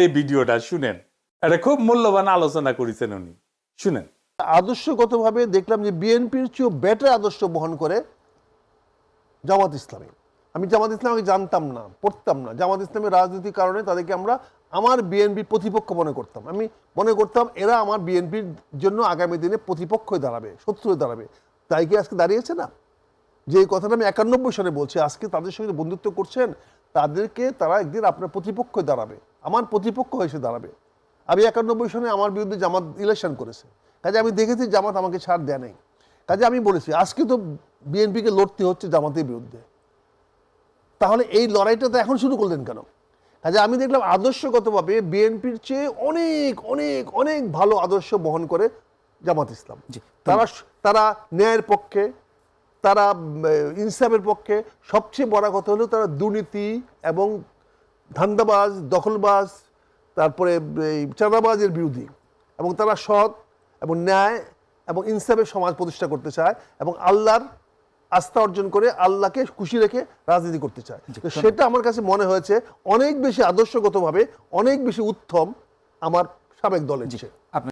এই ভিডিওটা শুনেন, এটা খুব মূল্যবান আলোচনা করেছেন উনি, শুনেন। আদর্শগতভাবে দেখলাম যে বিএনপির চেয়েও বেটার আদর্শ বহন করে জামাত ইসলামী। আমি জামাত ইসলামকে জানতাম না, পড়তাম না। জামাত ইসলামের রাজনীতির কারণে তাদেরকে আমরা আমার বিএনপির প্রতিপক্ষ মনে করতাম। আমি মনে করতাম এরা আমার বিএনপির জন্য আগামী দিনে প্রতিপক্ষ হয়ে দাঁড়াবে, শত্রু হয়ে দাঁড়াবে। তাই কি আজকে দাঁড়িয়েছে না? যে কথাটা আমি 91 সালে বলছি, আজকে তাদের সঙ্গে বন্ধুত্ব করছেন, তাদেরকে তারা একদিন আপনার প্রতিপক্ষ হয়ে দাঁড়াবে, আমার প্রতিপক্ষ হয়ে দাঁড়াবে। আমি 91 সালে আমার বিরুদ্ধে জামাত ইলেকশন করেছে, কাজে আমি দেখেছি জামাত আমাকে ছাড় দেয় নাই। কাজে আমি বলেছি আজকে তো বিএনপিকে লড়তে হচ্ছে জামাতের বিরুদ্ধে, তাহলে এই লড়াইটা তো এখন শুরু করলেন কেন? কাজে আমি দেখলাম আদর্শগতভাবে বিএনপির চেয়ে অনেক অনেক অনেক ভালো আদর্শ বহন করে জামাত ইসলাম। তারা ন্যায়ের পক্ষে, তারা ইনসাফের পক্ষে। সবচেয়ে বড় কথা হলো তারা দুর্নীতি এবং ধান্দাবাজ, দখলবাজ, তারপরে এই চাঁদাবাজের বিরোধী, এবং তারা সৎ এবং ন্যায় এবং ইনসাফের সমাজ প্রতিষ্ঠা করতে চায় এবং আল্লাহর আস্থা অর্জন করে আল্লাহকে খুশি রেখে রাজনীতি করতে চায়। তো সেটা আমার কাছে মনে হয়েছে অনেক বেশি আদর্শগতভাবে অনেক বেশি উত্তম আমার সাবেক দলের চেয়ে।